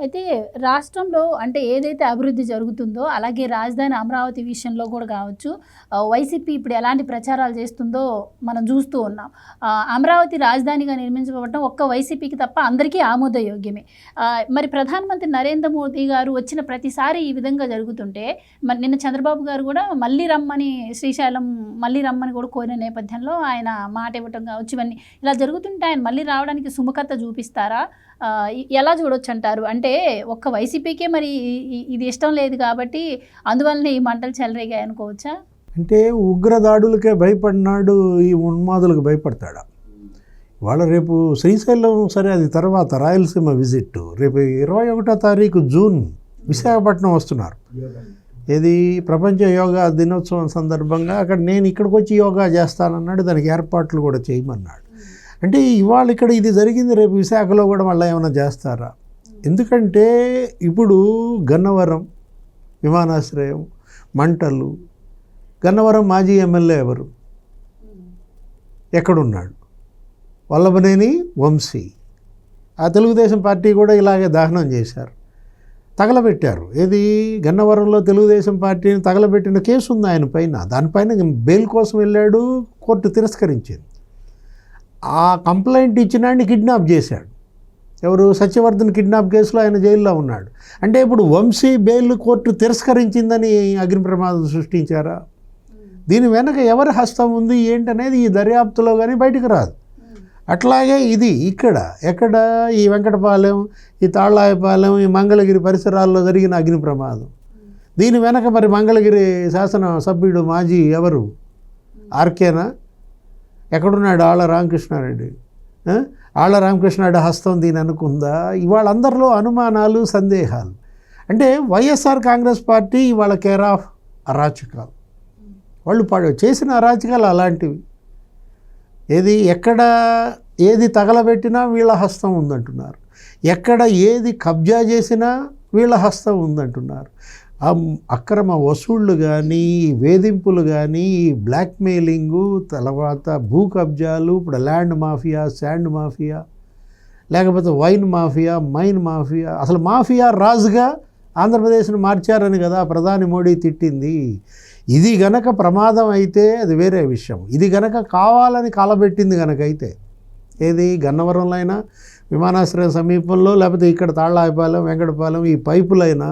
అయితే రాష్ట్రంలో అంటే ఏదైతే అభివృద్ధి జరుగుతుందో, అలాగే రాజధాని అమరావతి విషయంలో కూడా కావచ్చు, వైసీపీ ఇప్పుడు ఎలాంటి ప్రచారాలు చేస్తుందో మనం చూస్తూ ఉన్నాం. అమరావతి రాజధానిగా నిర్మించబడటం ఒక్క వైసీపీకి తప్ప అందరికీ ఆమోదయోగ్యమే. మరి ప్రధానమంత్రి నరేంద్ర మోదీ గారు వచ్చిన ప్రతిసారి ఈ విధంగా జరుగుతుంటే, మరి నిన్న చంద్రబాబు గారు కూడా మళ్ళీ రమ్మని శ్రీశైలం మళ్ళీ రమ్మని కూడా కోరిన నేపథ్యంలో ఆయన మాట ఇవ్వటం కావచ్చు, ఇవన్నీ ఇలా జరుగుతుంటే ఆయన మళ్ళీ రావడానికి సుముఖత చూపిస్తారా? ఎలా చూడొచ్చు అంటారు? అంటే ఒక్క వైసీపీకే మరి ఇది ఇష్టం లేదు కాబట్టి అందువల్లనే ఈ మంటలు చెలరేగాయి అనుకోవచ్చా? అంటే ఉగ్రదాడులకే భయపడినాడు ఈ ఉన్మాదులకు భయపడతాడా? వాళ్ళ రేపు శ్రీశైలం సరే, అది తర్వాత రాయలసీమ విజిట్ రేపు 21వ తారీఖు జూన్ విశాఖపట్నం వస్తున్నారు. ఇది ప్రపంచ యోగా దినోత్సవం సందర్భంగా అక్కడ నేను ఇక్కడికి వచ్చి యోగా చేస్తానన్నాడు. దానికి ఏర్పాట్లు కూడా చేయమన్నాడు. అంటే ఇవాళ ఇక్కడ ఇది జరిగింది, రేపు విశాఖలో కూడా మళ్ళీ ఏమైనా చేస్తారా? ఎందుకంటే ఇప్పుడు గన్నవరం విమానాశ్రయం మంటలు, గన్నవరం మాజీ ఎమ్మెల్యే ఎవరు, ఎక్కడున్నాడు? వల్లభనేని వంశీ. ఆ తెలుగుదేశం పార్టీ కూడా ఇలాగే దహనం చేశారు, తగలబెట్టారు. ఏది గన్నవరంలో తెలుగుదేశం పార్టీని తగలబెట్టిన కేసు ఉంది ఆయన పైన. దానిపైన బెయిల్ కోసం వెళ్ళాడు, కోర్టు తిరస్కరించింది. ఆ కంప్లైంట్ ఇచ్చినాడిని కిడ్నాప్ చేశాడు. ఎవరు? సత్యవర్ధన్ కిడ్నాప్ కేసులో ఆయన జైల్లో ఉన్నాడు. అంటే ఇప్పుడు వంశీ బెయిల్ కోర్టు తిరస్కరించిందని అగ్ని ప్రమాదం సృష్టించారా? దీని వెనక ఎవరి హస్తం ఉంది ఏంటనేది ఈ దర్యాప్తులో కానీ బయటకు రాదు. అట్లాగే ఇది ఎక్కడ ఈ వెంకటపాలెం, ఈ తాళ్ళాయపాలెం, ఈ మంగళగిరి పరిసరాల్లో జరిగిన అగ్ని ప్రమాదం. దీని వెనక మరి మంగళగిరి శాసన సభ్యుడు మాజీ ఎవరు? ఆర్కేనా? ఎక్కడున్నాడు? ఆళ్ళ రామకృష్ణారెడ్డి. ఆళ్ళ రామకృష్ణారెడ్డి హస్తం దీని అనుకుందా? ఇవాళ అందరిలో అనుమానాలు, సందేహాలు. అంటే వైఎస్ఆర్ కాంగ్రెస్ పార్టీ ఇవాళ కేర్ ఆఫ్ అరాచకాలు. వాళ్ళు చేసిన అరాచకాలు అలాంటివి. ఎక్కడ ఏది తగలబెట్టినా వీళ్ళ హస్తం ఉందంటున్నారు. ఎక్కడ ఏది కబ్జా చేసినా వీళ్ళ హస్తం ఉందంటున్నారు. అక్రమ వసూళ్ళు కానీ, వేధింపులు కానీ, బ్లాక్మెయిలింగు, తర్వాత భూ కబ్జాలు, ఇప్పుడు ల్యాండ్ మాఫియా, శాండ్ మాఫియా, లేకపోతే వైన్ మాఫియా, మైన్ మాఫియా. అసలు మాఫియా రాజుగా ఆంధ్రప్రదేశ్ను మార్చారని కదా ప్రధాని మోడీ తిట్టింది. ఇది గనక ప్రమాదం అయితే అది వేరే విషయం. ఇది గనక కావాలని కాలబెట్టింది గనకైతే గన్నవరంలో అయినా, విమానాశ్రయం సమీపంలో, లేకపోతే ఇక్కడ తాళ్ళాయపాలెం, వెంకటపాలెం, ఈ పైపులైనా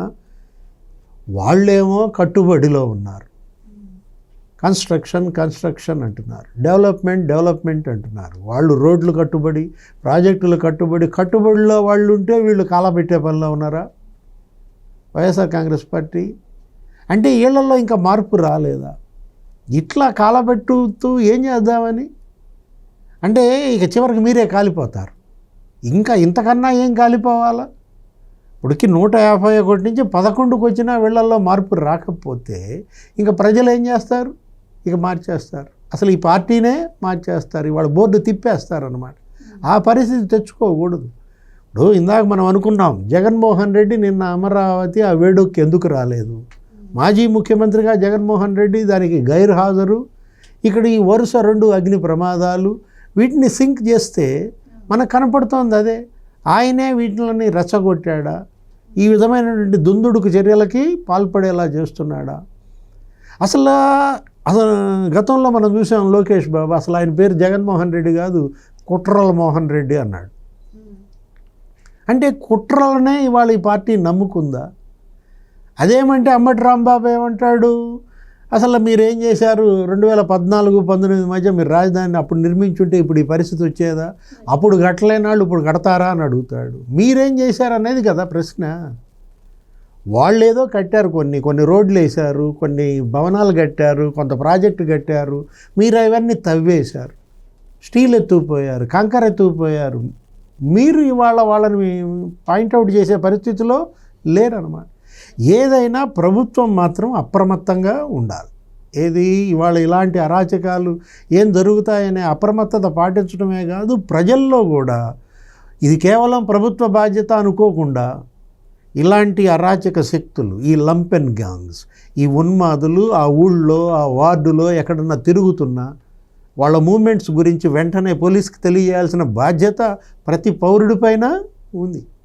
వాళ్ళేమో కట్టుబడిలో ఉన్నారు. కన్స్ట్రక్షన్ అంటున్నారు, డెవలప్మెంట్ అంటున్నారు. వాళ్ళు రోడ్లు కట్టుబడి, ప్రాజెక్టులు కట్టుబడిలో వాళ్ళు ఉంటే వీళ్ళు కాలబెట్టే పనిలో ఉన్నారా వైఎస్ఆర్ కాంగ్రెస్ పార్టీ? అంటే వీళ్ళల్లో ఇంకా మార్పు రాలేదా? ఇట్లా కాలబెట్టుతూ ఏం చేద్దామని అంటే ఇక చివరికి మీరే కాలిపోతారు. ఇంకా ఇంతకన్నా ఏం కాలిపోవాలా? ఇప్పటికి 151 నుంచి 11కు వచ్చినా వీళ్ళల్లో మార్పు రాకపోతే ఇంకా ప్రజలు ఏం చేస్తారు? ఇక మార్చేస్తారు. అసలు ఈ పార్టీనే మార్చేస్తారు. ఇవాళ బోర్డు తిప్పేస్తారన్నమాట. ఆ పరిస్థితి తెచ్చుకోకూడదు. ఇప్పుడు ఇందాక మనం అనుకున్నాం, జగన్మోహన్ రెడ్డి నిన్న అమరావతి ఆ వేడుకకి ఎందుకు రాలేదు? మాజీ ముఖ్యమంత్రిగా జగన్మోహన్ రెడ్డి దానికి గైర్హాజరు. ఇక్కడ ఈ వరుస 2 అగ్ని ప్రమాదాలు, వీటిని సింక్ చేస్తే మనకు కనపడుతోంది అదే. ఆయనే వీటిని రెచ్చగొట్టాడా? ఈ విధమైనటువంటి దుందుడుకు చర్యలకి పాల్పడేలా చేస్తున్నాడా? అసలు గతంలో మనం చూసాం లోకేష్ బాబు, అసలు ఆయన పేరు జగన్మోహన్ రెడ్డి కాదు, కుట్రల మోహన్ రెడ్డి అన్నాడు. అంటే కుట్రలనే ఇవాళ ఈ పార్టీ నమ్ముకుందా? అదేమంటే అంబటి రాంబాబు ఏమంటాడు, అసలు మీరేం చేశారు 2014-19 మధ్య మీరు రాజధానిని అప్పుడు నిర్మించుంటే ఇప్పుడు ఈ పరిస్థితి వచ్చేదా? అప్పుడు కట్టలేని వాళ్ళు ఇప్పుడు కడతారా అని అడుగుతాడు. మీరేం చేశారనేది కదా ప్రశ్న. వాళ్ళు ఏదో కట్టారు, కొన్ని రోడ్లు వేశారు, కొన్ని భవనాలు కట్టారు, కొంత ప్రాజెక్టు కట్టారు. మీరు అవన్నీ తవ్వేశారు, స్టీల్ ఎత్తుకుపోయారు, కంకర ఎత్తుకుపోయారు. మీరు ఇవాళ వాళ్ళని పాయింట్అవుట్ చేసే పరిస్థితిలో లేరన్నమాట. ఏదైనా ప్రభుత్వం మాత్రం అప్రమత్తంగా ఉండాలి. ఇవాళ ఇలాంటి అరాచకాలు ఏం జరుగుతాయనే అప్రమత్తత పాటించడమే కాదు, ప్రజల్లో కూడా ఇది కేవలం ప్రభుత్వ బాధ్యత అనుకోకుండా ఇలాంటి అరాచక శక్తులు, ఈ లంపెన్ గ్యాంగ్స్, ఈ ఉన్మాదులు ఆ ఊళ్ళో, ఆ వార్డులో ఎక్కడన్నా తిరుగుతున్నా వాళ్ళ మూమెంట్స్ గురించి వెంటనే పోలీస్కి తెలియజేయాల్సిన బాధ్యత ప్రతి పౌరుడిపైన ఉంది.